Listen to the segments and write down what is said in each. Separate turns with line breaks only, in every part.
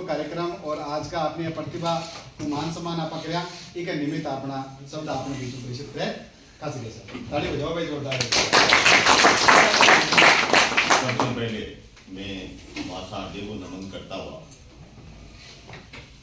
कार्यक्रम और आज का अपनी प्रतिभा को मान सम्मान आप करया एक निमित्त अपना शब्द आपने बीच परिषद करे खास के सर ताली बजाओ भाई जोरदार।
सबसे पहले मैं मां शारदे को नमन करता हुआ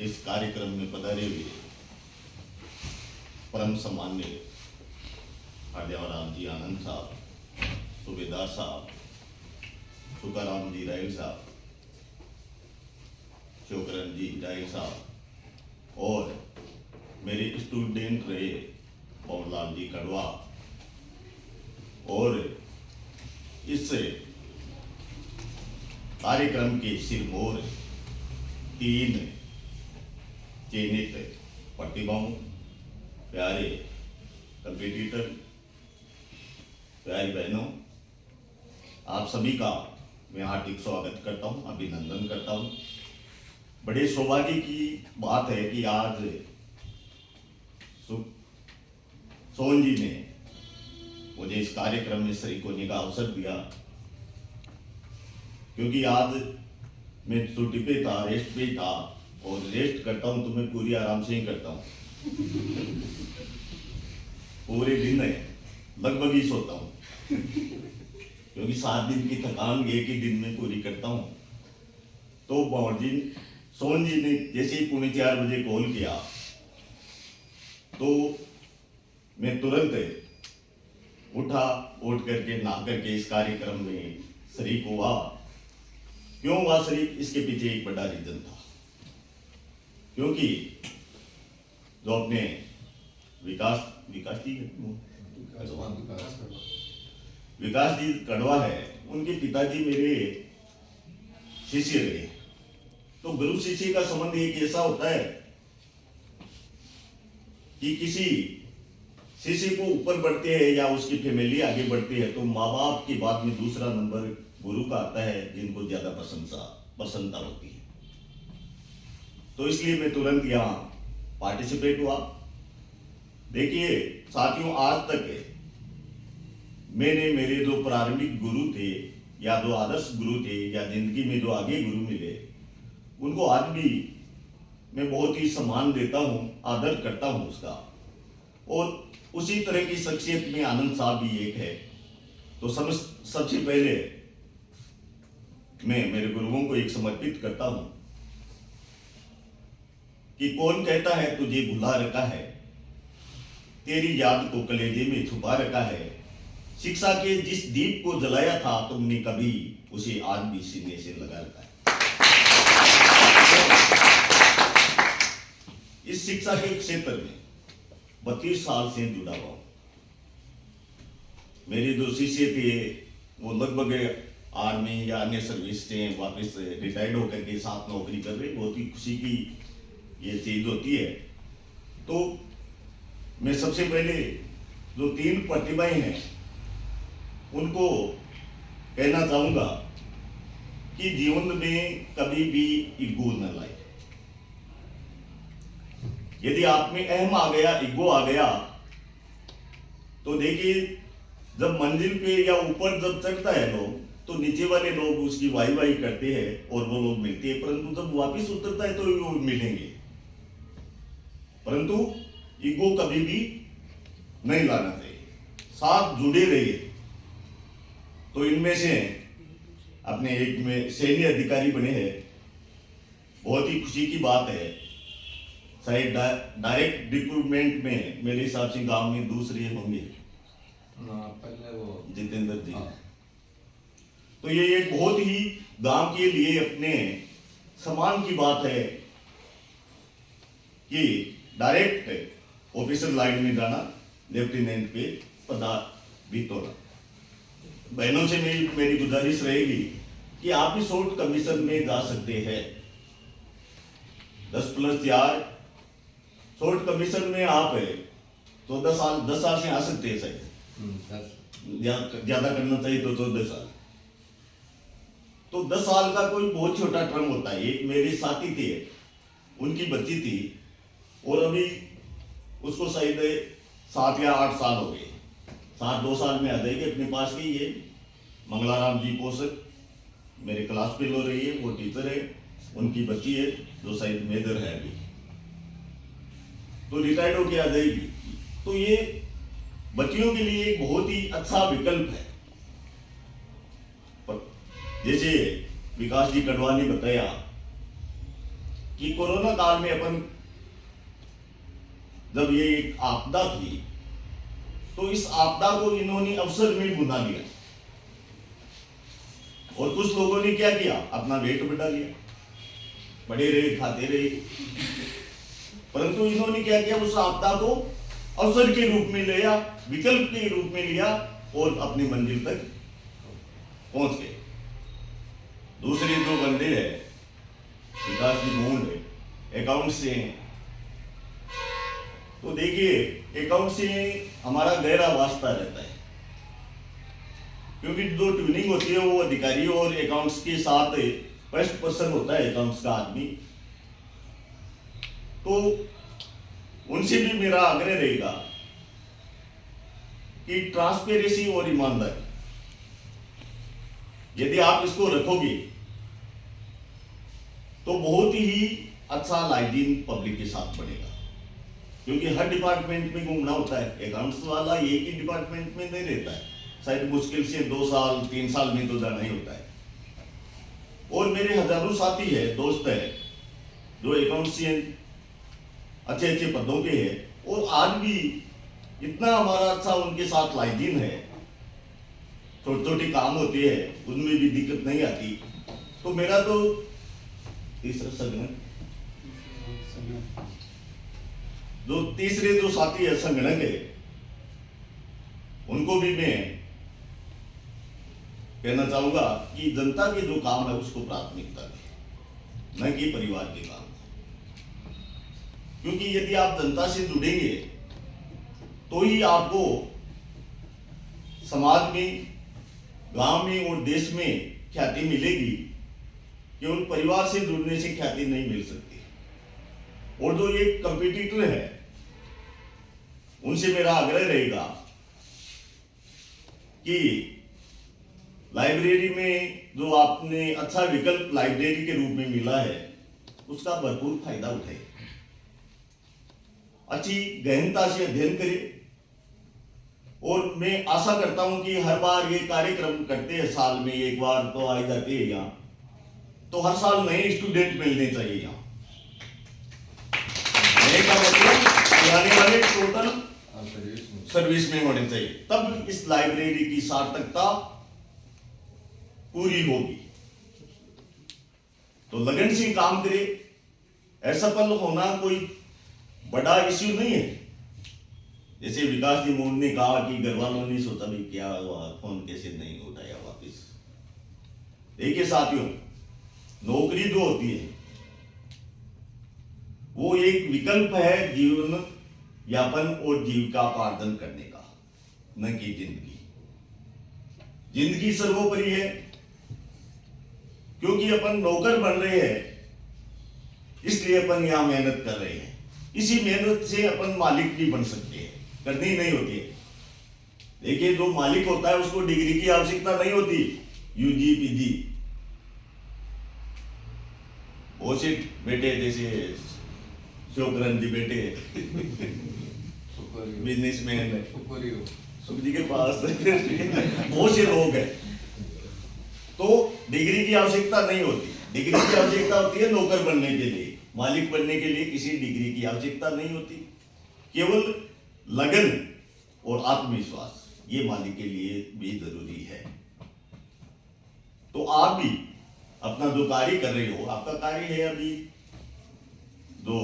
इस कार्यक्रम में पधारे हुए परम सम्मान्य हरदेवाराम जी आनंद साहब, सूबेदार साहब, सुकाराम जी रायल साहब, शोकरन जी रायल साहब और मेरे स्टूडेंट रहे पवनलाल जी कड़वा और इस कार्यक्रम के सिरमौर 3 चयनित प्रतिभाओं, प्यारे कंपीटिटर, प्यारी बहनों, आप सभी का मैं हार्दिक स्वागत करता हूं, अभिनंदन करता हूं। बड़े सौभाग्य की बात है कि आज सोहन जी ने मुझे इस कार्यक्रम में शरीक होने का अवसर दिया, क्योंकि आज मैं छुट्टी पे था, रेस्ट पे था और रेस्ट करता हूं तो मैं पूरी आराम से ही करता हूं। पूरे दिन है लगभग ही सोता हूं क्योंकि 7 दिन की थकान एक ही दिन में पूरी करता हूं। तो सोहन जी ने जैसे ही 3:45 बजे कॉल किया तो मैं तुरंत उठा, उठ करके नहा करके इस कार्यक्रम में शरीक हुआ। क्यों हुआ शरीक, इसके पीछे एक बड़ा रीजन था, क्योंकि जो अपने विकास जी कड़वा है, उनके पिताजी मेरे शिष्य रहे। तो गुरु शिष्य का संबंध एक ऐसा होता है कि किसी शिष्य को ऊपर बढ़ते हैं या उसकी फैमिली आगे बढ़ती है तो माँ बाप के बाद में दूसरा नंबर गुरु का आता है, जिनको ज्यादा प्रसन्नता होती है। तो इसलिए मैं तुरंत यहाँ पार्टिसिपेट हुआ। देखिए साथियों, आज तक मैंने मेरे जो प्रारंभिक गुरु थे या जो आदर्श गुरु थे या जिंदगी में जो आगे गुरु मिले, उनको आज भी मैं बहुत ही सम्मान देता हूँ, आदर करता हूँ उसका। और उसी तरह की शख्सियत में आनंद साहब भी एक है। तो सबसे पहले मैं मेरे गुरुओं को एक समर्पित करता हूं कि कौन कहता है तुझे भुला रखा है, तेरी याद को कलेजे में छुपा रखा है, शिक्षा के जिस दीप को जलाया था तुमने कभी उसे आज भी सीने से लगा रखा है। इस शिक्षा के क्षेत्र में 32 साल से जुड़ा हुआ। मेरे जो शिष्य थे वो लगभग आर्मी या अन्य सर्विस से वापस रिटायर्ड होकर के साथ नौकरी कर रहे। बहुत ही खुशी की ये चीज होती है। तो मैं सबसे पहले जो 3 प्रतिभाएं हैं उनको कहना चाहूंगा कि जीवन में कभी भी ईगो न लाए। यदि आप में अहम आ गया, ईगो आ गया, तो देखिए जब मंजिल पे या ऊपर जब चढ़ता है लोग तो नीचे वाले लोग उसकी वाही वाही करते हैं और वो लोग मिलते हैं, परंतु जब वापस उतरता है तो वो मिलेंगे। परंतु ईगो कभी भी नहीं लाना चाहिए, साथ जुड़े रहिए। तो इनमें से अपने एक में सैन्य अधिकारी बने हैं, बहुत ही खुशी की बात है। शायद डायरेक्ट रिक्रूटमेंट में मेरे हिसाब से गांव में दूसरे होंगे,
पहले वो
जितेंद्र जी। तो ये एक बहुत ही गांव के लिए अपने सम्मान की बात है कि डायरेक्ट ऑफिसर लाइन में जाना, लेफ्टिनेंट पे पदोन्नति होना। बहनों से मेरी गुजारिश रहेगी कि आप भी शॉर्ट कमीशन में जा सकते हैं। 10+4 शॉर्ट कमीशन में आप 10 साल से आ सकते हैं। शायद ज्यादा करना चाहिए तो 14 साल। तो 10 साल का कोई बहुत छोटा टर्म होता है। एक मेरे साथी थे, उनकी बच्ची थी और अभी उसको शायद 7 या 8 साल हो गए। 2 साल में आ जाएगी। अपने पास की ये मंगलाराम जी पोषक मेरे क्लास फेलो रही है, वो टीचर है। उनकी बच्ची है जो शायद मेजर है अभी, तो रिटायर्ड होके आ जाएगी। तो ये बच्चियों के लिए एक बहुत ही अच्छा विकल्प है। पर जैसे विकास जी कड़वा ने बताया कि कोरोना काल में अपन जब ये एक आपदा थी, तो इस आपदा को इन्होंने अवसर में बुना लिया, और कुछ लोगों ने क्या किया, अपना वेट बढ़ा लिया, बड़े रहे, खाते रहे, परंतु इन्होंने क्या किया, उस आपदा को अवसर के रूप में लिया, विकल्प के रूप में लिया और अपनी मंजिल तक पहुंच गए। दूसरे जो बंदे हैं, विकास जी मोहन है, अकाउंट से हैं, तो देखिए अकाउंट से हमारा गहरा वास्ता रहता है, क्योंकि जो ट्यूनिंग होती है वो अधिकारी और अकाउंट्स के साथ फर्स्ट पर्सन होता है, अकाउंट्स का आदमी। तो उनसे भी मेरा आग्रह रहेगा कि ट्रांसपेरेंसी और ईमानदारी यदि आप इसको रखोगे तो बहुत ही अच्छा लाइटिंग पब्लिक के साथ बनेगा, क्योंकि हर डिपार्टमेंट में घूमना होता है, अकाउंट्स वाला एक ही डिपार्टमेंट में नहीं रहता है, शायद मुश्किल से 2 साल 3 साल में तो जाना ही होता है। और मेरे हजारों साथी है, दोस्त है जो अकाउंट्स अच्छे अच्छे पदों पे है, और आज भी इतना हमारा अच्छा उनके साथ लाइजीन है, छोटे छोटे काम होते हैं उनमें भी दिक्कत नहीं आती। तो मेरा तो तीसरा संगठन, जो तीसरे जो साथी है संगठन है, उनको भी मैं कहना चाहूंगा कि जनता के जो काम है उसको प्राथमिकता दें, न कि परिवार के काम, क्योंकि यदि आप जनता से जुड़ेंगे तो ही आपको समाज में, गांव में और देश में ख्याति मिलेगी। केवल परिवार से जुड़ने से ख्याति नहीं मिल सकती। और जो ये कंपटीटर है उनसे मेरा आग्रह रहेगा कि लाइब्रेरी में जो आपने अच्छा विकल्प लाइब्रेरी के रूप में मिला है उसका भरपूर फायदा उठाए, अच्छी गहनता से अध्ययन करें। और मैं आशा करता हूं कि हर बार ये कार्यक्रम करते हैं, साल में एक बार तो आ जाते हैं यहाँ, तो हर साल नए स्टूडेंट मिलने चाहिए यहाँ। नए का मतलब आने वाले टोटल सर्विस में होने चाहिए, तब इस लाइब्रेरी की सार्थकता पूरी होगी। तो लगन से काम करे, असफल होना कोई बड़ा इश्यू नहीं है। जैसे विकास जी मोहन ने कहा कि घर वालों ने सोचा भी क्या हुआ, फोन कैसे नहीं उठाया वापिस। देखिए साथियों, नौकरी जो होती है वो एक विकल्प है जीवन यापन और जीविकापार्जन करने का, न कि जिंदगी। जिंदगी सर्वोपरि है, क्योंकि अपन नौकर बन रहे हैं इसलिए अपन यहां मेहनत कर रहे हैं। इसी मेहनत से अपन मालिक भी बन सकते हैं, करनी नहीं होती है। देखिए जो मालिक होता है उसको डिग्री की आवश्यकता नहीं होती, यूजी पीजी। वो से बेटे जैसे शोकरन जी बेटे बिजनेसमैन है, सुख जी के पास बहुत से लोग हैं, तो डिग्री की आवश्यकता नहीं होती। डिग्री की आवश्यकता होती है नौकर बनने के लिए, मालिक बनने के लिए किसी डिग्री की आवश्यकता नहीं होती। केवल लगन और आत्मविश्वास ये मालिक के लिए भी जरूरी है। तो आप भी अपना जो कार्य कर रहे हो, आपका कार्य है अभी जो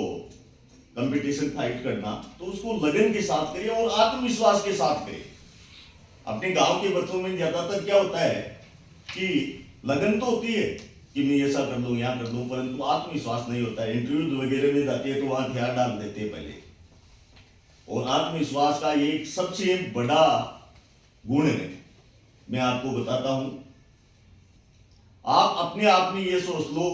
कंपटीशन फाइट करना, तो उसको लगन के साथ करिए और आत्मविश्वास के साथ करिए। अपने गांव के बच्चों में ज्यादातर क्या होता है कि लगन तो होती है कि मैं ऐसा कर लूं, यहाँ कर लूं, परंतु आत्मविश्वास नहीं होता है। इंटरव्यू वगैरह में जाते हैं तो वहां हथियार डाल देते हैं पहले। और आत्मविश्वास का ये एक सबसे बड़ा गुण है, मैं आपको बताता हूं। आप अपने आप में ये सोच लो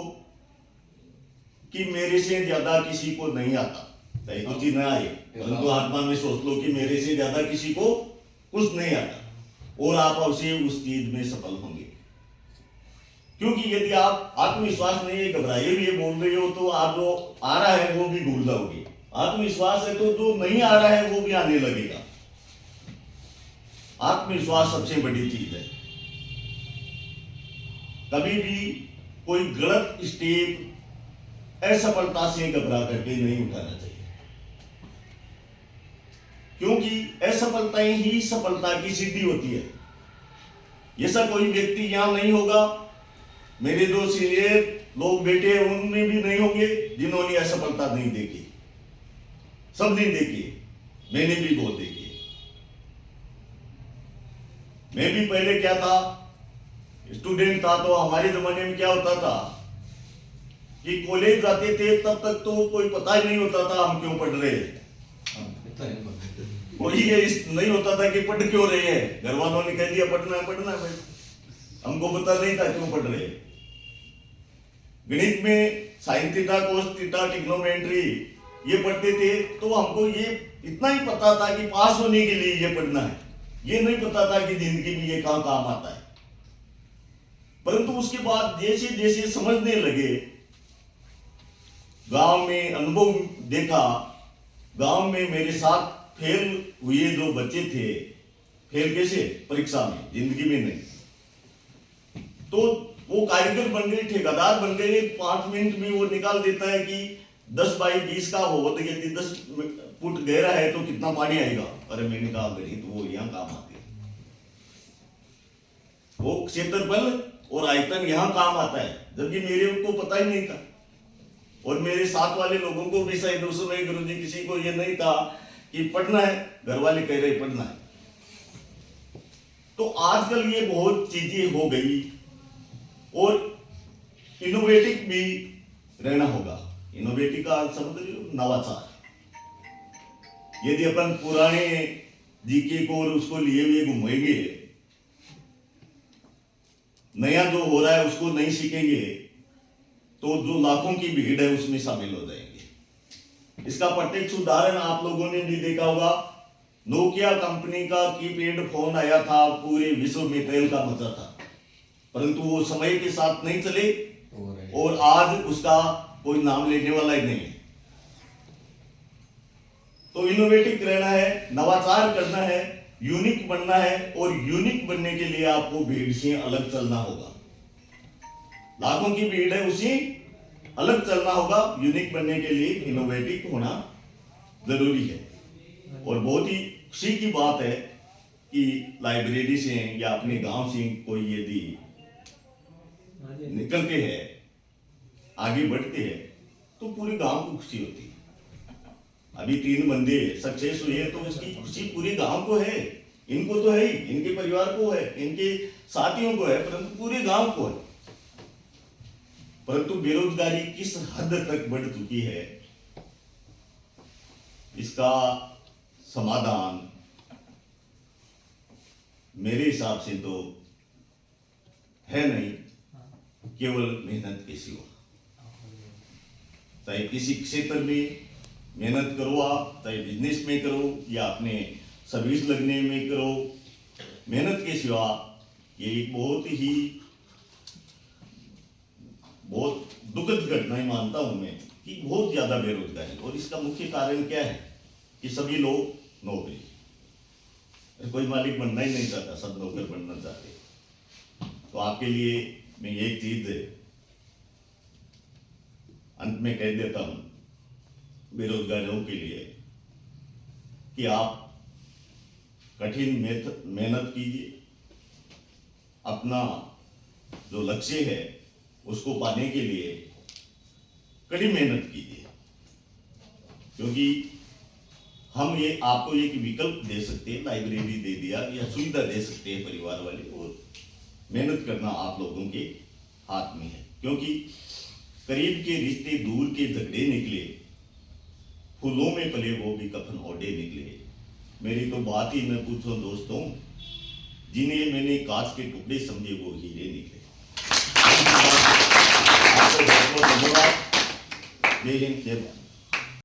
कि मेरे से ज्यादा किसी को नहीं आता, चाहे कुछ ही ना आए, परंतु आत्मा में सोच लो कि मेरे से ज्यादा किसी को कुछ नहीं आता, और आप अवश्य उस चीज में सफल होंगे। क्योंकि यदि आप आत्मविश्वास नहीं है, घबराए हुए बोल रहे हो, तो आप जो आ रहा है वो भी भूल जाओगे। आत्मविश्वास है तो जो नहीं आ रहा है वो भी आने लगेगा। आत्मविश्वास सबसे बड़ी चीज है। कभी भी कोई गलत स्टेप असफलता से घबरा करके नहीं उठाना चाहिए, क्योंकि असफलताएं ही सफलता की सिद्धि होती है। ऐसा कोई व्यक्ति यहां नहीं होगा, मेरे जो सीनियर लोग बैठे हैं उनमें भी नहीं होंगे जिन्होंने असफलता नहीं देखी। सबने देखी, मैंने भी बहुत देखी। मैं भी पहले क्या था, स्टूडेंट था, तो हमारे जमाने में क्या होता था कि कॉलेज जाते थे तब तक तो कोई पता ही नहीं होता था हम क्यों पढ़ रहे हैं। कोई ये नहीं होता था कि पढ़ क्यों रहे हैं, घर वालों ने कह दिया पढ़ना है भाई, हमको पता नहीं था क्यों पढ़ रहे हैं। गणित में sine theta, cos theta, trigonometry ये पढ़ते थे, तो हमको ये इतना ही पता था कि पास होने के लिए ये पढ़ना है। ये नहीं पता था कि जिंदगी में ये काम आता है। परंतु उसके बाद जैसे जैसे समझने लगे, गांव में अनुभव देखा, गांव में मेरे साथ फेल हुए जो बच्चे थे, फेल कैसे, परीक्षा में, जिंदगी में नहीं, तो वो कारीगर बन गए, ठेकेदार बन गए। 5 मिनट में वो निकाल देता है कि 10 बाई 20 का हो, तो यदि 10 फुट गहरा है तो कितना पानी आएगा। अरे मैंने कहा गणित वो यहाँ काम आती है, वो क्षेत्रफल और आयतन यहाँ काम आता है, जबकि मेरे को पता ही नहीं था। और मेरे साथ वाले लोगों को भी शायद उस समय गुरुजी किसी को ये नहीं था कि पढ़ना है, घर वाले कह रहे पढ़ना है। तो आजकल ये बहुत चीजें हो गई, और इनोवेटिव भी रहना होगा। इनोवेटिव का समझ रहे हो, नवाचार। यदि अपन पुराने जीके को और उसको लिए हुए घूमेंगे, नया जो हो रहा है उसको नहीं सीखेंगे, तो जो लाखों की भीड़ है उसमें शामिल हो जाएंगे। इसका प्रत्यक्ष उदाहरण आप लोगों ने भी देखा होगा। नोकिया कंपनी का कीपैड फोन आया था, पूरे विश्व में तेल का मचा था, परंतु वो समय के साथ नहीं चले, और आज उसका कोई नाम लेने वाला ही नहीं है। तो इनोवेटिव रहना है, नवाचार करना है, यूनिक बनना है, और यूनिक बनने के लिए आपको भीड़ से अलग चलना होगा। लाखों की भीड़ है, उसी अलग चलना होगा। यूनिक बनने के लिए इनोवेटिव होना जरूरी है। और बहुत ही खुशी की बात है कि लाइब्रेरी से या अपने गांव से कोई यदि निकलते हैं, आगे बढ़ते हैं, तो पूरे गांव को खुशी होती है। अभी 3 बंदे सक्सेस हुए हैं, तो उसकी खुशी पूरे गांव को है। इनको तो है ही, इनके परिवार को है, इनके साथियों को है, परंतु पूरे गांव को है। परंतु बेरोजगारी किस हद तक बढ़ चुकी है, इसका समाधान मेरे हिसाब से तो है नहीं, केवल मेहनत के सिवा। चाहे किसी क्षेत्र में मेहनत करो आप, चाहे बिजनेस में करो या अपने सर्विस लगने में करो, मेहनत के सिवा ये एक बहुत दुखद घटना ही मानता हूं मैं कि बहुत ज्यादा बेरोजगारी। और इसका मुख्य कारण क्या है कि सभी लोग नौकरी, कोई मालिक बनना ही नहीं चाहता, सब नौकर बनना चाहते। तो आपके लिए मैं एक चीज अंत में कह देता हूं बेरोजगारों के लिए कि आप कठिन मेहनत कीजिए, अपना जो लक्ष्य है उसको पाने के लिए कड़ी मेहनत कीजिए, क्योंकि हम ये आपको एक विकल्प दे सकते हैं, लाइब्रेरी दे दिया या सुविधा दे सकते हैं परिवार वाले, और मेहनत करना आप लोगों के हाथ में है। क्योंकि करीब के रिश्ते दूर के झगड़े निकले, फूलों में पले वो भी कफन ओढ़े निकले। मेरी तो बात ही न पूछो दोस्तों, जिन्हें मैंने कांच के टुकड़े समझे वो हीरे निकले। आपको बहुत बहुत धन्यवाद। जय हिंद, जय भारत।